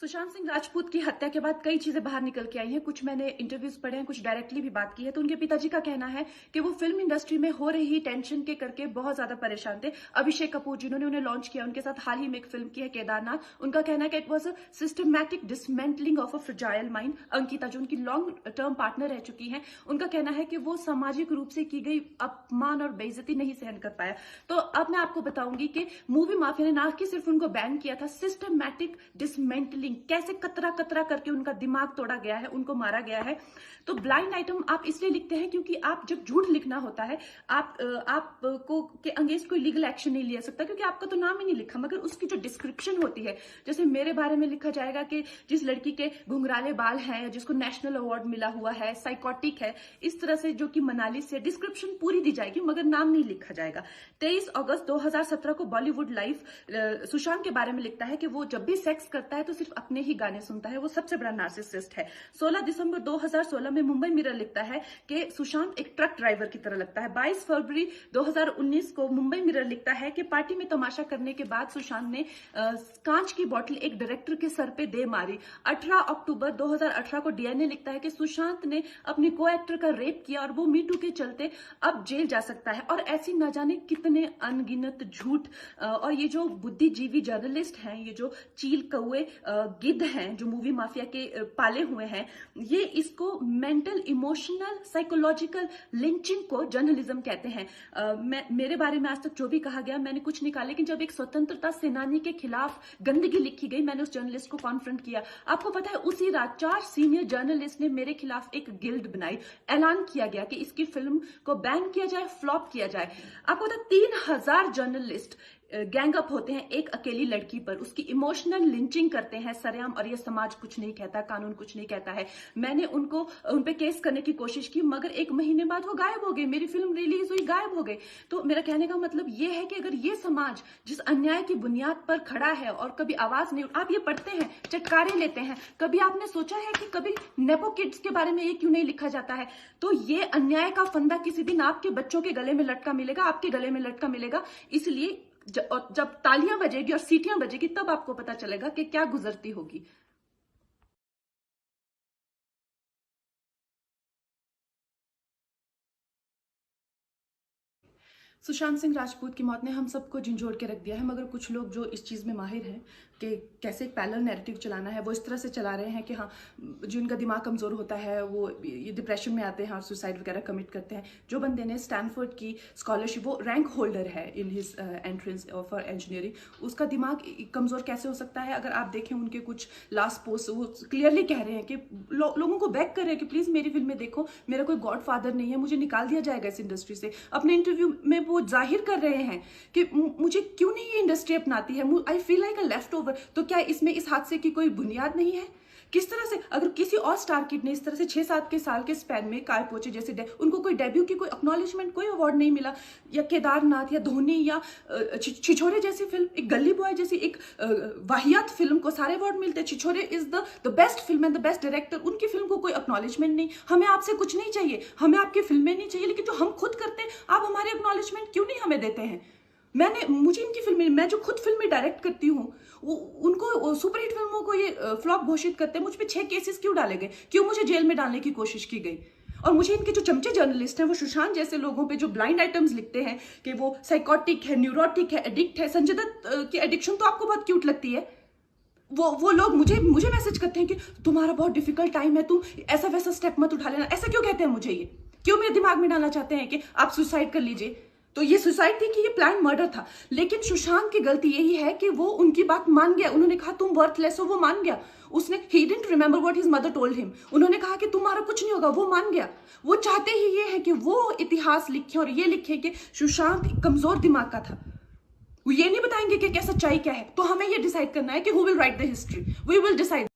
सुशांत सिंह राजपूत की हत्या के बाद कई चीजें बाहर निकल के आई हैं। कुछ मैंने इंटरव्यूज पढ़े हैं, कुछ डायरेक्टली भी बात की है। तो उनके पिताजी का कहना है कि वो फिल्म इंडस्ट्री में हो रही टेंशन के करके बहुत ज्यादा परेशान थे। अभिषेक कपूर जिन्होंने उन्हें लॉन्च किया, उनके साथ हाल ही में एक फिल्म की है केदारनाथ। उनका कहना है कि it was a systematic dismantling of a fragile mind. Ankita जो उनकी लॉन्ग टर्म पार्टनर रह चुकी है, उनका कहना है कि वो सामाजिक रूप से की गई अपमान और बेइज्जती नहीं सहन कर पाया। तो अब मैं आपको बताऊंगी कि मूवी माफिया ने ना कि सिर्फ उनको बैन किया था, सिस्टमैटिक डिसमेंटलिंग, कैसे कतरा कतरा करके उनका दिमाग तोड़ा गया है, उनको मारा गया है। तो ब्लाइंड आइटम आप इसलिए लिखते हैं क्योंकि आप जब झूठ लिखना होता है, आपको के अगेंस्ट कोई लीगल एक्शन नहीं लिया सकता क्योंकि आपका तो नाम ही नहीं लिखा, मगर उसकी जो डिस्क्रिप्शन होती है, जैसे मेरे बारे में लिखा जाएगा कि जिस लड़की के घुंघराले बाल हैं, जिसको नेशनल अवार्ड मिला हुआ है, साइकोटिक है, इस तरह से जो कि मनाली से डिस्क्रिप्शन पूरी दी जाएगी मगर नाम नहीं लिखा जाएगा। 23 अगस्त 2017 को बॉलीवुड लाइव सुशांत के बारे में लिखता है कि वो जब भी सेक्स करता है तो सिर्फ अपने ही गाने सुनता है, वो सबसे बड़ा नार्सिसिस्ट है। 16 दिसंबर 2016 में मुंबई मिरर लिखता है कि सुशांत एक ट्रक ड्राइवर की तरह लगता है। 22 फरवरी 2019 को मुंबई मिरर लिखता है कि पार्टी में तमाशा करने के बाद सुशांत ने कांच की बोतल एक डायरेक्टर के सर पे दे मारी। 18 अक्टूबर 2018 को डीएनए लिखता है कि सुशांत ने अपनी को एक्टर का रेप किया और वो मीटू के चलते अब जेल जा सकता है। और ऐसी न जाने कितने अनगिनत झूठ। और ये जो बुद्धिजीवी जर्नलिस्ट हैं, ये जो चील कौए गिद्ध हैं जो मूवी माफिया के पाले हुए हैं, ये इसको मेंटल इमोशनल साइकोलॉजिकल लिंचिंग को जर्नलिज्म कहते हैं। मेरे बारे में आज तक जो भी कहा गया मैंने कुछ नहीं कहा, लेकिन जब एक स्वतंत्रता सेनानी के खिलाफ गंदगी लिखी गई, मैंने उस जर्नलिस्ट को कॉन्फ्रंट किया। आपको पता है उसी रात 4 सीनियर जर्नलिस्ट ने मेरे खिलाफ एक गिल्ड बनाई। ऐलान किया गया कि इसकी फिल्म को बैन किया जाए, फ्लॉप किया जाए। आपको पता 3000 जर्नलिस्ट गैंग अप होते हैं एक अकेली लड़की पर, उसकी इमोशनल लिंचिंग करते हैं सरेआम, और ये समाज कुछ नहीं कहता, कानून कुछ नहीं कहता है। मैंने उन पे केस करने की कोशिश की मगर 1 महीने बाद वो गायब हो गए, मेरी फिल्म रिलीज हुई, गायब हो गए। तो मेरा कहने का मतलब ये है कि अगर ये समाज जिस अन्याय की बुनियाद पर खड़ा है और कभी आवाज नहीं, आप ये पढ़ते हैं, चटकारे लेते हैं, कभी आपने सोचा है कि कभी नेपो किड्स के बारे में ये क्यों नहीं लिखा जाता है? तो ये अन्याय का फंदा किसी दिन आपके बच्चों के गले में लटका मिलेगा, आपके गले में लटका मिलेगा। इसलिए जब तालियां बजेगी और सीटियां बजेगी तब आपको पता चलेगा कि क्या गुजरती होगी। सुशांत सिंह राजपूत की मौत ने हम सबको झंझोड़ के रख दिया है, मगर कुछ लोग जो इस चीज़ में माहिर हैं कि कैसे एक पैरेलल नैरेटिव चलाना है, वो इस तरह से चला रहे हैं कि हाँ, जिनका दिमाग कमज़ोर होता है वो ये डिप्रेशन में आते हैं और सुसाइड वगैरह कमिट करते हैं। जो बंदे ने स्टैनफोर्ड की स्कॉलरशिप, वो रैंक होल्डर है in his entrance for engineering, उसका दिमाग कमज़ोर कैसे हो सकता है? अगर आप देखें उनके कुछ लास्ट पोस्ट, वो क्लियरली कह रहे हैं कि लोगों को बैक कर रहे हैं कि प्लीज़ मेरी फिल्में देखो, मेरा कोई गॉड फादर नहीं है, मुझे निकाल दिया जाएगा इस इंडस्ट्री से। अपने इंटरव्यू में वो जाहिर कर रहे हैं कि मुझे क्यों नहीं ये इंडस्ट्री अपनाती है, I feel like a left over. तो क्या इसमें इस हादसे की कोई बुनियाद नहीं है? किस तरह से अगर किसी और स्टार किड ने इस तरह से 6-7 के साल के स्पैन में काय पोचे जैसे उनको कोई डेब्यू की कोई एक्नॉलेजमेंट, कोई अवार्ड नहीं मिला, या केदारनाथ या धोनी या छिछोरे जैसी फिल्म, एक गली बॉय जैसी एक वाहियात फिल्म को सारे अवार्ड मिलते हैं। Chhichhore is the best film and the best director, उनकी फिल्म को कोई एक्नॉलेजमेंट नहीं। हमें आपसे कुछ नहीं चाहिए, हमें आपकी फिल्में नहीं चाहिए, लेकिन जो हम खुद करते हैं आप हमारे एक्नॉलेजमेंट क्यों नहीं हमें देते हैं? मुझे इनकी फिल्में, मैं जो खुद फिल्में डायरेक्ट करती हूँ, उनको सुपरहिट फिल्मों को ये फ्लॉप घोषित करते हैं। मुझ पे 6 केसेस क्यों डाले गए, क्यों मुझे जेल में डालने की कोशिश की गई? और मुझे इनके जो चमचे जर्नलिस्ट हैं, वो सुशांत जैसे लोगों पे जो ब्लाइंड आइटम्स लिखते हैं कि वो साइकोटिक है, न्यूरोटिक है, एडिक्ट है। संजय दत्त की एडिक्शन तो आपको बहुत क्यूट लगती है। वो लोग मुझे मैसेज करते हैं कि तुम्हारा बहुत डिफिकल्ट टाइम है, तुम ऐसा वैसा स्टेप मत उठा लेना। ऐसा क्यों कहते हैं मुझे? ये क्यों मेरे दिमाग में डालना चाहते हैं कि आप सुसाइड कर लीजिए? तो ये सुसाइड थी कि ये प्लान मर्डर था? लेकिन सुशांत की गलती यही है कि वो उनकी बात मान गया। उन्होंने कहा तुम वर्थलेस हो, वो मान गया। उसने he didn't remember what his mother told him. उन्होंने कहा कि तुम्हारा कुछ नहीं होगा, वो मान गया। वो चाहते ही ये है कि वो इतिहास लिखे और ये लिखे कि सुशांत कमजोर दिमाग का था। वो ये नहीं बताएंगे कि क्या सच्चाई क्या है। तो हमें ये डिसाइड करना है कि who will write the history, we will decide.